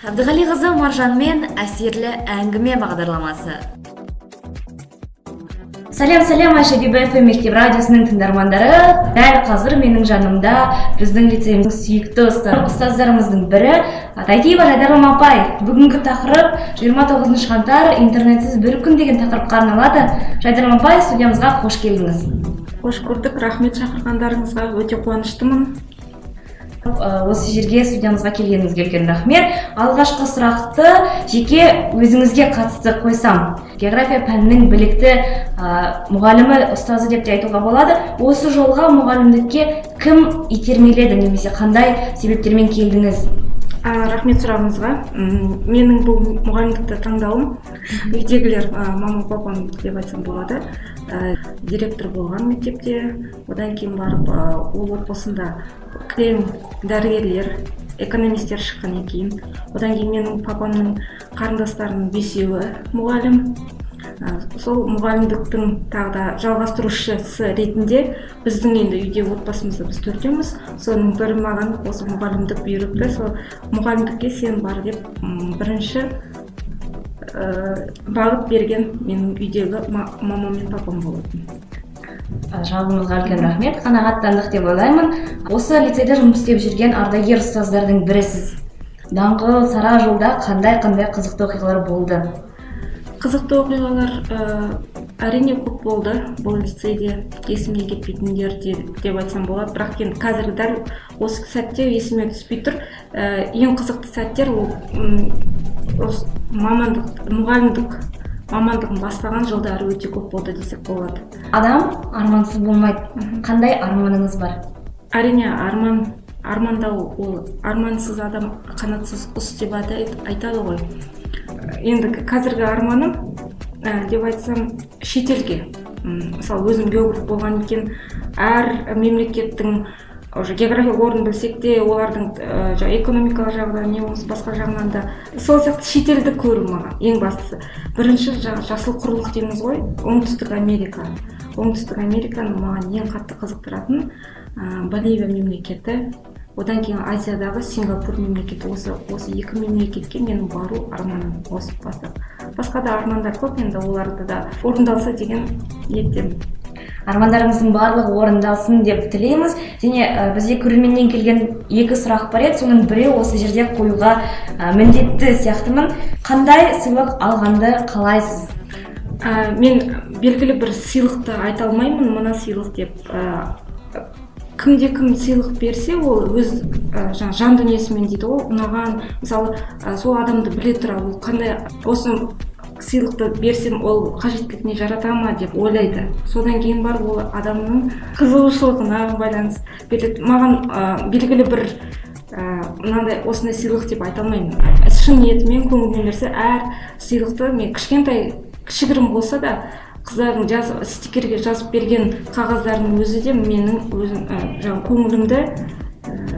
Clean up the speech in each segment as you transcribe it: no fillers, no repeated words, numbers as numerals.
Әбдіғали қызы Маржанмен әсерлі әңгіме бағдарламасы. Сәлем, Айша Бибі ФМ мектеп радиосының тыңдармандары. Дәл қазір менің жанымда біздің лицейіміздің сүйікті ұстаздарымыздың бірі Тайтиева Жайдарым апай. Бүгінгі тақырып 29 қаңтар интернетсіз бір күн деген тақырыпқа арналады. Жайдарым апай, студиямызға қош келдіңіз. Қош көрдік, рахмет шақырғандарыңызға, өте қуаныштымын. Осы жерге студиямызға келгеніңізге үлкен рахмет. Алғашқы сұрақты жеке өзіңізге қатысты қойсам. География пәнінің білікті мұғалімі, ұстазы деп те айтуға болады. Осы жолға мұғалімдікке кім итермеледі, немесе қандай себептермен келдіңіз? Рахмет сұрағыңызға. Менің бұл мұғалімдікті таңдауым үйдегілер, мама папам деп айтсам болады. Директор болған мектепте, одан кейін барып ол отбасында кілең дәрігерлер, экономистер шыққан кейін. Одан кейін менің папамның қарындастарының бесеуі мұғалім. Сол мұғалімдіктің тағы да жалғастырушысы ретінде біздің енді үйде отбасымызда біз төртеуміз. Соның бірі маған осы мұғалімдік бұйырыпты. Сол мұғалімдікке сен бар деп бірінші бағыт берген менің үйдегі мамам мен папам болатын. Жауабыңызға үлкен рахмет, қанағаттандық деп ойлаймын. Осы лицейде жұмыс істеп жүрген ардагер ұстаздардың бірісіз. Даңғыл сара жолда қандай қызықты оқиғалар болды? Қызықты оқиғалар әрине көп болды. Бұл лицейде есімнен кетпейтіндер деп айтсам болады. Бірақ енді қазір дәл осы сәтте есіме түспей тұр. Ең қызықты сәттер ол мұғалімдік мамандығын бастаған жылдары өте көп болды десек болады. Адам армансыз болмайды. Қандай арманыңыз бар? Әрине армандау ол армансыз адам қанатсыз құс деп айтады ғой. Енді қазіргі арманым деп айтсам шетелге. Мысалы өзім географ болған екен, әр мемлекеттің географиялық орнын білсек те, олардың экономикалық жағынан не болмаса басқа жағынан да сол сияқты шетелді көру маған ең бастысы. Бірінші жасыл құрлық дейміз ғой, Оңтүстік Америка. Оңтүстік Американы маған ең қатты қызықтыратын Боливия мемлекеті, одан кейін Азиядағы Сингапур мемлекеті. Осы екі мемлекетке менің бару арманым осы бастап. Басқа да армандар көп, енді оларды да орындалса деген ниеттемін. Армандарыңыздың барлығы орындалсын деп тілейміз. Және бізде көрерменнен келген екі сұрақ бар еді, соның бірі осы жерде қоюға міндетті сияқтымын. Қандай сыйлық алғанды қалайсыз? Мен белгілі бір сыйлықты айта алмаймын, мына сыйлық деп. Кімде-кім сыйлық берсе, ол өз жан дүниесімен дейді ғой, ұнаған. Мысалы, сол адамды біле тұра, ол қандай осы сыйлықты берсем, ол қажеттілігіне жарата ма деп ойлайды. Содан кейін бар ол адамның қызығушылығына байланысты береді. Маған белгілі бір мынандай осындай сыйлық деп айта алмаймын. Шын ниетімен көңілмен берсе, әр сыйлықты мен кішігірім болса да қыздардың стикерге жазып берген қағаздардың өзі де менің көңілімді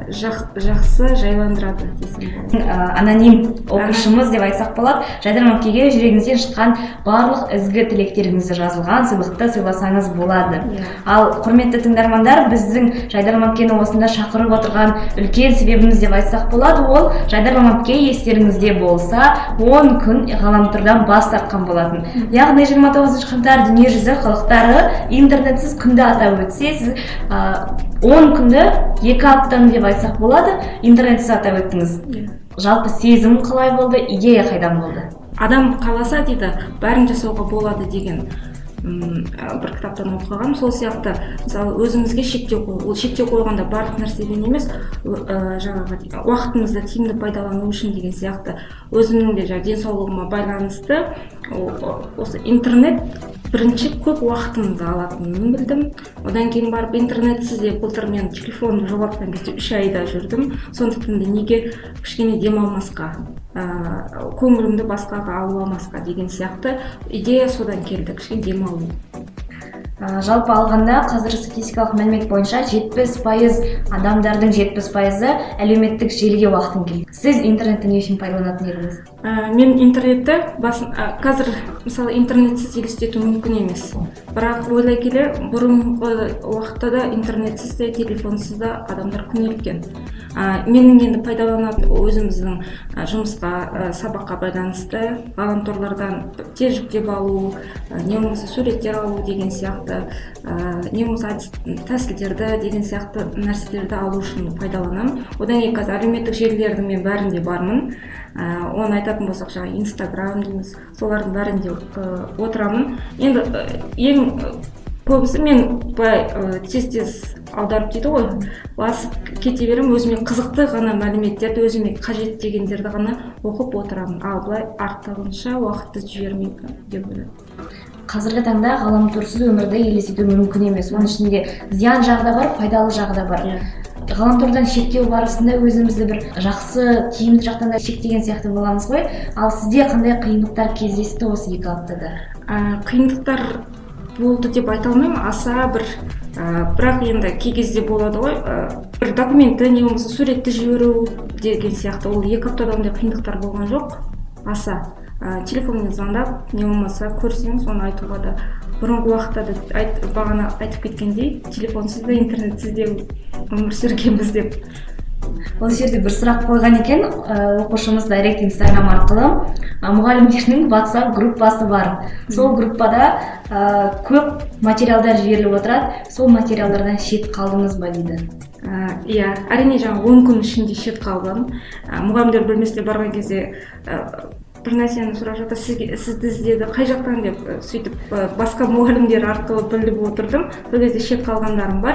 жақсы жайландырады десем болады. Аноним оқушымыз деп айтсақ болады. Жайдарым әпкеге жүрегіңізден шыққан барлық ізгі тілектеріңізді жазылған сыйлықты сыйласаңыз болады. Ал құрметті тыңдармандар, біздің Жайдарым әпкені осында шақырып отырған үлкен себебіміз деп айтсақ болады, ол Жайдарым әпке естеріңізде болса 10 күн ғаламтордан бас тартқан болатын. Яғни 29 қаңтар дүниежүзі халықтары интернетсіз күнді атап өтсе, сіз 10 күнді 2 аптаны деп айтсақ болады, интернетсіз атап өттіңіз. Жалпы сезім қалай болды, идея қайдан болды? Адам қаласа дейді, бәрін жасауға болады деген бір кітаптан оқыған. Сол сияқты, мысалы, өзімізге шектеу қой. Ол шектеу қойғанда барлық нәрседен емес, уақытымызды тиімді пайдалану үшін деген сияқты. Өзімнің де денсаулығыма байланысты осы интернет бірінші көп уақытымды алатынын білдім. Одан кейін барып интернетсіз де былтыр мен телефонды жоғалтқан кезде 3 айда жүрдім. Сондықтан да неге кішкене демалмасқа, көңілімді басқаға алмасқа деген сияқты идея содан келді, кішкене демалу. Жалпы алғанда қазір статистикалық мәлімет бойынша 70% адамдардың 70%-ы әлеуметтік желіге уақытын келді. Сіз интернетті не үшін пайдаланатын едіңіз? Мен интернетті қазір мысалы интернетсіз елестету мүмкін емес. Бірақ ойлай келе бұрынғы уақытта да интернетсіз де телефонсыз да адамдар күнелткен. Менің енді пайдаланатын өзіміздің жұмысқа, сабаққа байланысты ғаламторлардан тез жүктеп алу, не болмаса суреттер алу деген сияқты, не болмаса тәсілдерді деген сияқты нәрселерді алу үшін пайдаланамын. Одан кейін қазір әлеуметтік желілердің мен бәрінде бармын. Оны айтатын болсақ, жаңағы Инстаграм дейміз, солардың бәрінде отырамын. Енді ең көбісі мен тез аударып дейді ғой, басып кете беремін, өзіме қызықты ғана мәліметтерді, өзіме қажет дегендерді ғана оқып отырамын. Ал былай артығынша уақытты жібермеймін деп ойлаймын. Қазіргі таңда ғаламторсыз өмірді елестету мүмкін емес. Оның ішінде зиян жағы да бар, пайдалы жағы да бар. Ғаламтордан шектеу барысында өзімізді бір жақсы, тиімді жақтан да шектеген сияқты боламыз ғой. Ал сізде қандай қиындықтар кездесті осы 2 аптада? Қиындықтар болды деп айта алмаймын, аса бір бірақ енді кей кезде болады ғой, бір документті не болмаса суретті жіберу деген сияқты. Ол 2 аптада ондай қиындықтар болған жоқ. Аса телефонмен звондап, не болмаса көрсең, соны айтуға да бұрынғы уақытта да бағана айтып кеткендей, телефонсыз да интернетсіз де өмір сүргенбіз деп. Ол жерде бір сұрақ қойған екен, оқушымыз директ Инстаграм арқылы мұғалімдердің WhatsApp группасы бар. Сол группада көп материалдар жіберіліп отырады. Сол материалдардан шет қалдыңыз ба дейді? Иә, әрине жаңа 10 күн ішінде шет қалдым. Мұғалімдер бөлмесіне барған кезде бір нәрсені сұрап жатыр, сізді іздеді, қай жақтан деп, сөйтіп басқа мұғалімдер арқылы біліп отырдым. Сол кезде шет қалғандарым бар.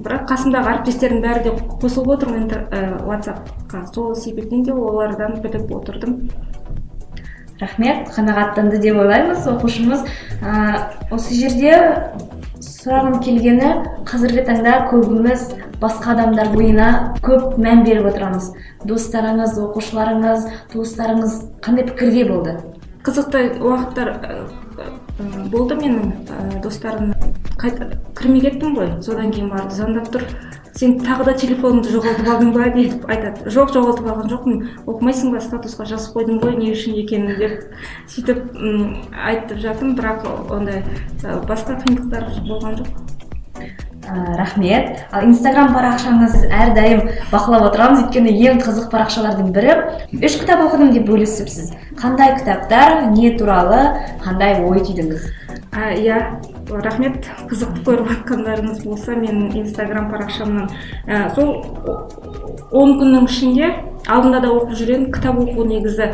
Бірақ қасымдағы әріптестердің бәрі де қосылып отырмын WhatsApp-қа. Сол себептен де олардан біліп отырдым. Рахмет, қанағаттанды деп ойлаймыз. Оқушымыз осы жерде сұрағым келгені, қазіргі таңда көбіміз басқа адамдар ойына көп мән беріп отырамыз. Достарыңыз, оқушыларыңыз, туыстарыңыз қандай пікірде болды? Қызықты уақыттар болды менің достарым. Кірмей кеттім ғой, содан кейін барып звондап тұр, сен тағы да телефоныңды жоғалтып алдың ба деп айтады. Жоқ, жоғалтып алған жоқпын, оқымайсың ба, статусқа жазып қойдым ғой, не үшін екенін деп сөйтіп айтып жатым, бірақ ондай басқа қиындықтар болған жоқ. Рахмет. Ал Инстаграм парақшаңыз әрдайым бақылап отырамыз, өйткені ең қызық парақшалардың бірі. 3 кітап оқыдым деп бөлісіпсіз. Қандай кітаптар, не туралы, қандай ой түйдіңіз? Иә, рахмет. Қызықты көріп жатқандарыңыз болса, менің Инстаграм парақшамнан сол 10 күннің ішінде алдында да оқып жүрген, кітап оқу негізі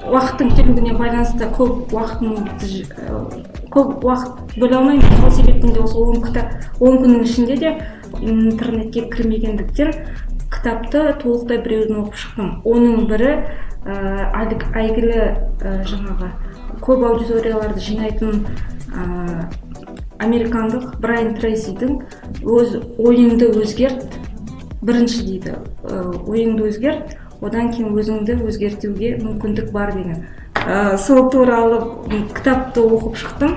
уақыттың келуіне байланысты көп уақыт бөле алмаймын. Сол себептен де осы 10 күннің ішінде де интернетке кірмегендіктен кітапты толықтай біреуін оқып шықтым. Оның бірі әйгілі жаңағы көп аудиторияларды жинайтын американдық Брайан Трейсидің өз ойыңды өзгерт, бірінші дейді, ойыңды өзгерт, одан кейін өзіңді өзгертуге мүмкіндік бар деген. Сол туралы кітапты оқып шықтым.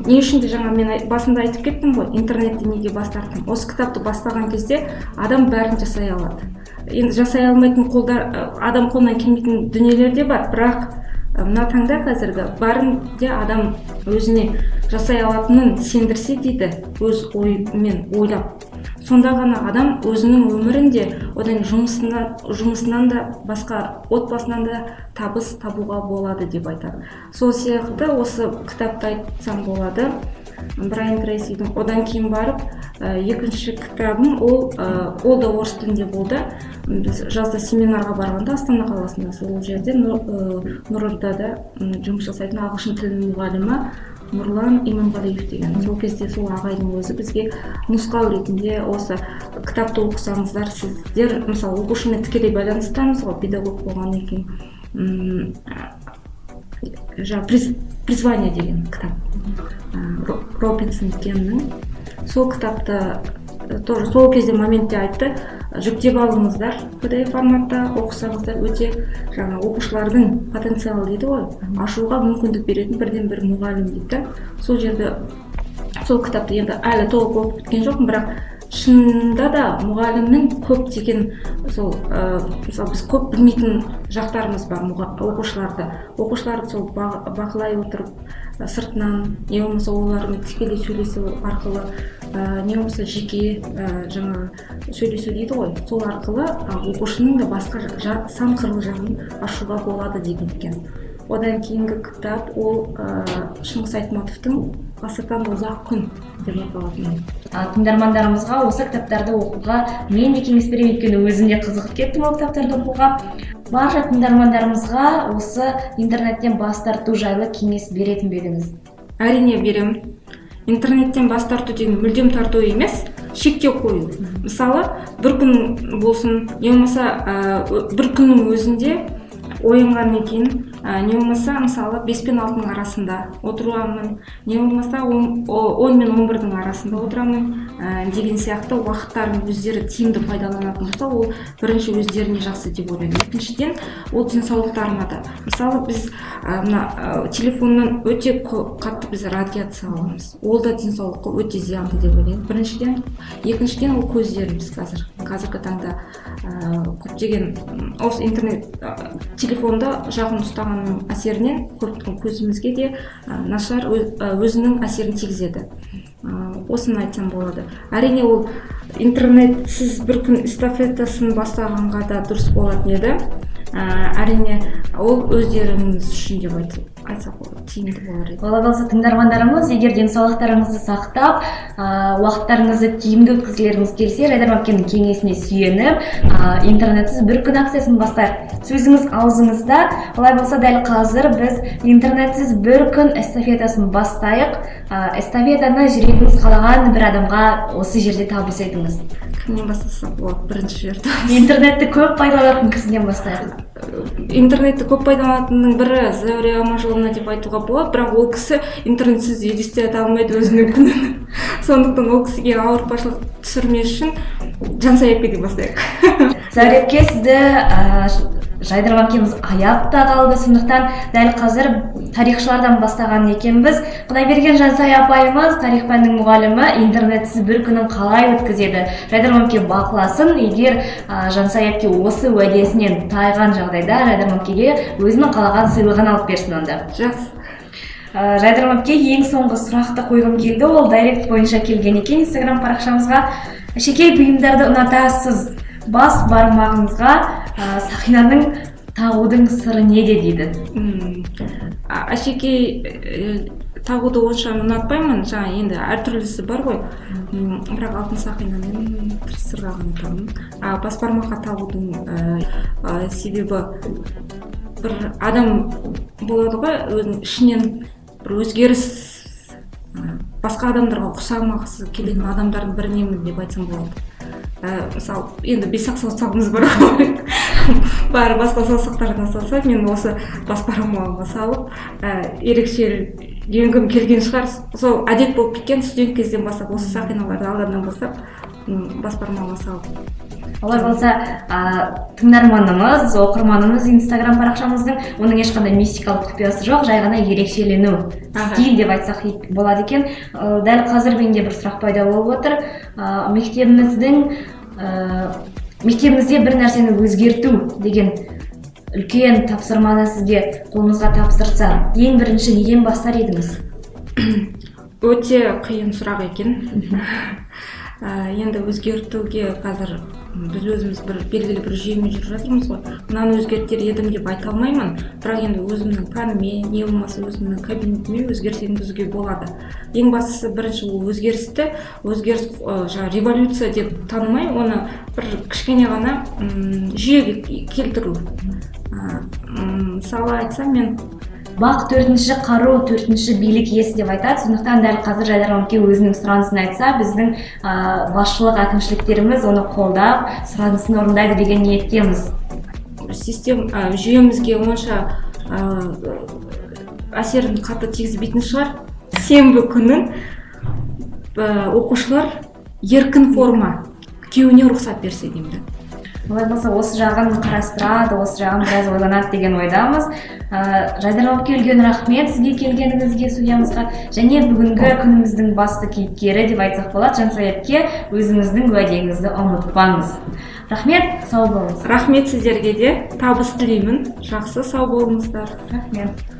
Не үшін де жаңа мен басында айтып кеттім ғой, интернетті неге бас тарттым. Осы кітапты бастаған кезде адам бәрін жасай алады. Енді жасай алмайтын адам қолынан келмейтін дүниелер де бар, бірақ мына таңда қазіргі бәрін де адам өзіне жасай алатынын сендірсе дейді, өз ойымен ойлап. Сонда ғана адам өзінің өмірінде, одан жұмысынан да, басқа отбасынан да табыс табуға болады деп айтады. Сол сияқты осы кітапты айтсам болады. Брайан Трейсидің. Одан кейін барып, екінші кітабым, ол да орыс тілінде болды. Біз жазда семинарға барғанда Астана қаласында, сол жерде Нұрордада жұмыс жасайтын ағылшын тілінің мұғалімі Нұрлан Иманғалиев деген. Сол кезде сол ағайдың өзі бізге нұсқау ретінде осы кітапты оқысаңыздар, сіздер мысалы оқушымен тікелей байланыстамыз ғой, педагог болғаннан кейін призвание деген кітап, Робинсон Кеннің. Сол кітапты тоже сол кезде моментте айтты, жүктеп алыңыздар PDF форматта, оқысаңыздар өте жаңа оқушылардың потенциалы дейді ғой, ашуға мүмкіндік беретін бірден бір мұғалім дейді. Сол жерде сол кітапты енді әлі толық оқып біткен жоқпын, бірақ шынында да мұғалімнің көптеген сол мысалы біз көп білмейтін жақтарымыз бар оқушыларды сол бақылай отырып сыртынан не болмаса олармен тікелей сөйлесу арқылы не болмаса жеке жаңа сөйлесу дейді ғой, сол арқылы оқушының да басқа сан қырлы жағын ашуға болады деген екен. Одан кейінгі кітап ол Шыңғыс Айтматовтың ғасырдан ұзақ күн деп аталатын. Тыңдармандарымызға осы кітаптарды оқуға мен де кеңес беремін, өйткені өзім де қызығып кеттім ол кітаптарды оқуға. Барша тыңдармандарымызға осы интернеттен бас тарту жайлы кеңес беретін бе едіңіз? Әрине беремін. Интернеттен бас тарту деген мүлдем тарту емес, шектеу қою. Мысалы, бір күн болсын, не болмаса бір күннің өзінде оянғаннан кейін не болмаса мысалы 5 пен 6-ның арасында отырамын, не болмаса 10 мен 11-дің арасында отырамын деген сияқты уақыттарын өздері тиімді пайдаланатын болса, ол бірінші өздеріне жақсы деп ойлаймын. Екіншіден, ол денсаулықтарына да. Мысалы біз телефоннан өте қатты біз радиация аламыз. Ол да денсаулыққа өте зиянды деп ойлаймын. Біріншіден, екіншіден ол көздеріміз қазіргі таңда көптеген осы интернет телефонда жақын ұстағанның әсерінен көзімізге де нашар өзінің әсерін тигізеді. Осыны айтсам болады. Әрине ол интернетсіз бір күн эстафетасын бастағанға да дұрыс болатын еді. Әрине ол өздеріңіз үшін деп айтсақ тиімді болар еді. Олай болса тыңдармандарымыз, егер денсаулықтарыңызды сақтап, уақыттарыңызды тиімді өткізгілеріңіз келсе, Жайдар Мамкеннің кеңесіне сүйеніп, интернетсіз бір күн акциясын бастайық. Сөзіңіз аузыңызда. Олай болса дәл қазір біз интернетсіз бір күн эстафетасын бастайық. Эстафетаны жүрегіңіз қалаған бір адамға осы жерде табыс етіңіз. Кімнен бастасақ болады? Бірінші жерде. Интернетті көп пайдаланатын кісіден бастайық. Интернетті көп пайдаланатынның бірі Зәуре Аманжоловна деп айтуға болады, бірақ ол кісі интернетсіз елестете алмайды өзінің күнін. Сондықтан ол кісіге ауыртпашылық түсірмес үшін Жансаяпке деп бастайық. Зәуреке, сізді Жайдар Мамкеніміз аяқта қалды, сондықтан дәл қазір тарихшылардан бастаған екенбіз. Құдайберген Жансая апайымыз, тарих пәнінің мұғалімі, интернетсіз бір күнін қалай өткізеді? Жайдар Мамкен бақыласын, егер Жансаяпке осы уәдесінен тайған жағдайда Жайдар Мамкеге өзінің қалаған сыйлығын алып берсін онда. Жақсы. Жайдар Мамке, ең соңғы сұрақты қойғым келді, ол директ бойынша келген екен Инстаграм парақшамызға. Әшекей бұйымдарды ұнатасыз, бас бармағыңызға сақинаның тағудың сыры неде дейді? Әшекей тағуды онша ұнатпаймын, жаңа енді әртүрлісі бар ғой, бірақ алтын сақинамен сырға ұнатамын. Бас бармаққа тағудың себебі бір адам болады ғой, өзінің ішінен бір өзгеріс, басқа адамдарға ұқсамағысы келетін адамдардың бірінемін деп айтсам болады. Мысалы, енді 5 саусағымыз бар ғой, бәрі басқа саусақтарына салса, мен осы бас бармағыма салып, ерекшеленгім келген шығар. Сол әдет болып кеткен, студент кезден бастап, осы сақиналарды алғаннан бастап, бас бармағыма салып. Олай болса, тыңдарманымыз, оқырманымыз Инстаграм парақшамыздың оның ешқандай мистикалық құпиясы жоқ, жай ғана ерекшелену, стиль деп айтсақ болады екен. Дәл қазір менде бір сұрақ пайда болып отыр. Мектебімізде бір нәрсені өзгерту деген үлкен тапсырманы сізге қолыңызға тапсырса, ең бірінші неден бастар едіңіз? Өте қиын сұрақ екен. Енді өзгертуге қазір біз өзіміз белгілі бір жүйемен жүріп жатырмыз ғой. Мынаны өзгертер едім деп айта алмаймын, бірақ енді өзімнің пәніме, не болмаса өзімнің кабинетіме өзгеріс енгізуге болады. Ең бастысы бірінші ол өзгеріс революция деп танымай, оны бір кішкене ғана жүйеге келтіру. Мысалы айтсам, мен Бақ 4-ші қару, 4-ші билік иесі деп айтады. Сондықтан дәл қазір Жайдар Мамке өзінің сұранысын айтса, біздің басшылық әкімшіліктеріміз оны қолдап, сұранысын орындайды деген ниеттеміз. Жүйемізге онша әсерін қатты тигізбейтін шығар. Сенбі күнін оқушылар еркін форма күйеуіне рұқсат берсе деймін да. Олай болса осы жағын қарастырады, осы жағын біраз ойланады деген ойдамыз. Жайдарман әпке үлкен рахмет сізге келгеніңізге, студиямызға. Және бүгінгі күніміздің басты кейіпкері деп айтсақ болады, Жансая әпке, өзіңіздің уәдеңізді ұмытпаңыз. Рахмет, сау болыңыз. Рахмет сіздерге де, табыс тілеймін. Жақсы, сау болыңыздар. Рахмет.